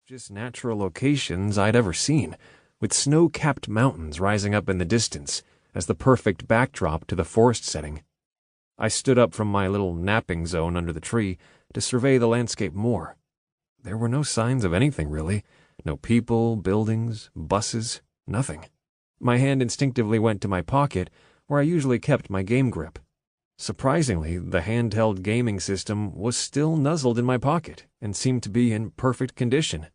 just natural locations I'd ever seen, with snow-capped mountains rising up in the distance as the perfect backdrop to the forest setting. I stood up from my little napping zone under the tree to survey the landscape more. There were no signs of anything, really. No people, buildings, buses, nothing. My hand instinctively went to my pocket, where I usually kept my game grip. Surprisingly, the handheld gaming system was still nuzzled in my pocket and seemed to be in perfect condition.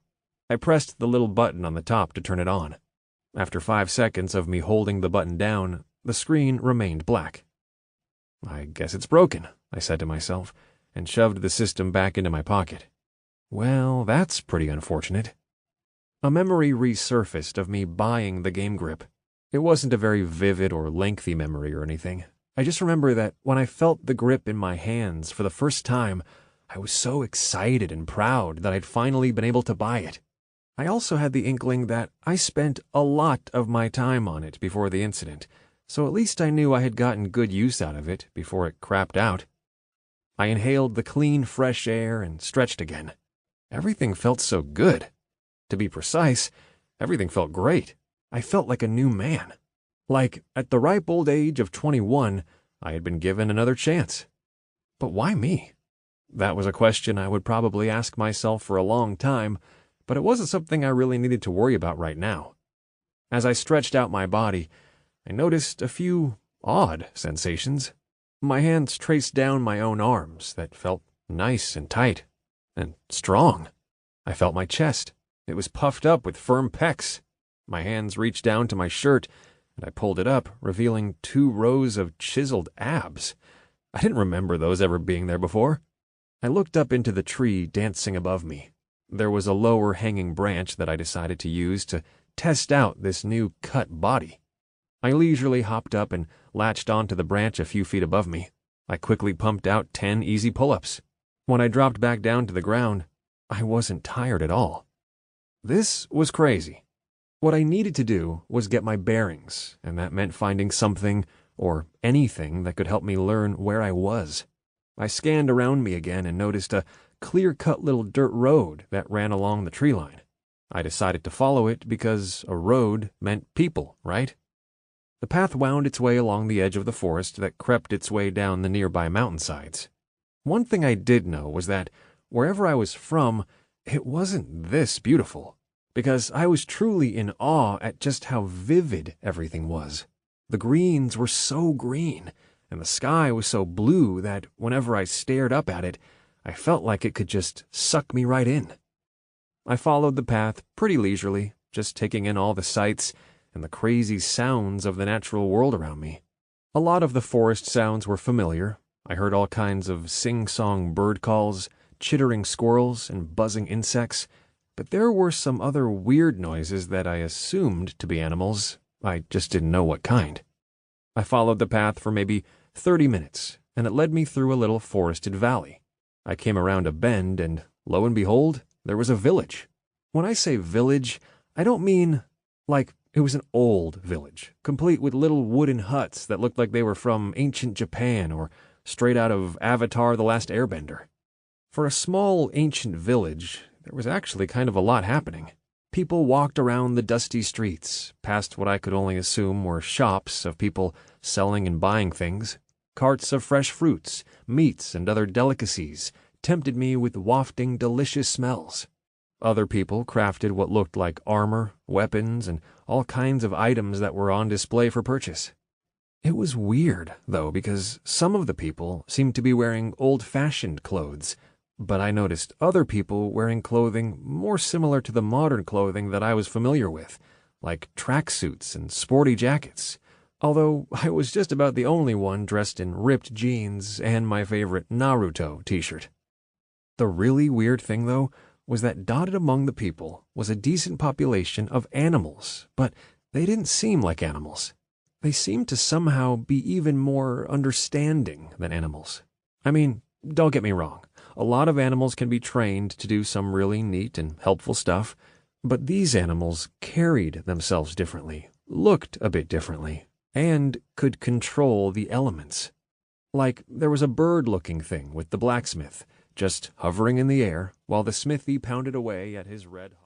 I pressed the little button on the top to turn it on. After 5 seconds of me holding the button down, the screen remained black. I guess it's broken, I said to myself, and shoved the system back into my pocket. Well, that's pretty unfortunate. A memory resurfaced of me buying the game grip. It wasn't a very vivid or lengthy memory or anything. I just remember that when I felt the grip in my hands for the first time, I was so excited and proud that I'd finally been able to buy it. I also had the inkling that I spent a lot of my time on it before the incident, so at least I knew I had gotten good use out of it before it crapped out. I inhaled the clean, fresh air and stretched again. Everything felt so good. To be precise, everything felt great. I felt like a new man. Like, at the ripe old age of 21, I had been given another chance. But why me? That was a question I would probably ask myself for a long time, but it wasn't something I really needed to worry about right now. As I stretched out my body, I noticed a few odd sensations. My hands traced down my own arms that felt nice and tight and strong. I felt my chest. It was puffed up with firm pecs. My hands reached down to my shirt, and I pulled it up, revealing 2 rows of chiseled abs. I didn't remember those ever being there before. I looked up into the tree dancing above me. There was a lower hanging branch that I decided to use to test out this new cut body. I leisurely hopped up and latched onto the branch a few feet above me. I quickly pumped out 10 easy pull-ups. When I dropped back down to the ground, I wasn't tired at all. This was crazy. What I needed to do was get my bearings, and that meant finding something or anything that could help me learn where I was. I scanned around me again and noticed a clear-cut little dirt road that ran along the tree line. I decided to follow it because a road meant people, right? The path wound its way along the edge of the forest that crept its way down the nearby mountainsides. One thing I did know was that wherever I was from, it wasn't this beautiful, because I was truly in awe at just how vivid everything was. The greens were so green, and the sky was so blue that whenever I stared up at it, I felt like it could just suck me right in. I followed the path pretty leisurely, just taking in all the sights and the crazy sounds of the natural world around me. A lot of the forest sounds were familiar. I heard all kinds of sing-song bird calls, chittering squirrels, and buzzing insects, but there were some other weird noises that I assumed to be animals. I just didn't know what kind. I followed the path for maybe 30 minutes, and it led me through a little forested valley. I came around a bend, and lo and behold, there was a village. When I say village, I don't mean like it was an old village, complete with little wooden huts that looked like they were from ancient Japan or straight out of Avatar: The Last Airbender. For a small, ancient village, there was actually kind of a lot happening. People walked around the dusty streets, past what I could only assume were shops of people selling and buying things. Carts of fresh fruits, meats, and other delicacies tempted me with wafting, delicious smells. Other people crafted what looked like armor, weapons, and all kinds of items that were on display for purchase. It was weird, though, because some of the people seemed to be wearing old-fashioned clothes, but I noticed other people wearing clothing more similar to the modern clothing that I was familiar with, like tracksuits and sporty jackets, although I was just about the only one dressed in ripped jeans and my favorite Naruto t-shirt. The really weird thing, though, was that dotted among the people was a decent population of animals, but they didn't seem like animals. They seemed to somehow be even more understanding than animals. I mean, don't get me wrong. A lot of animals can be trained to do some really neat and helpful stuff, but these animals carried themselves differently, looked a bit differently, and could control the elements. Like there was a bird-looking thing with the blacksmith, just hovering in the air while the smithy pounded away at his red hot.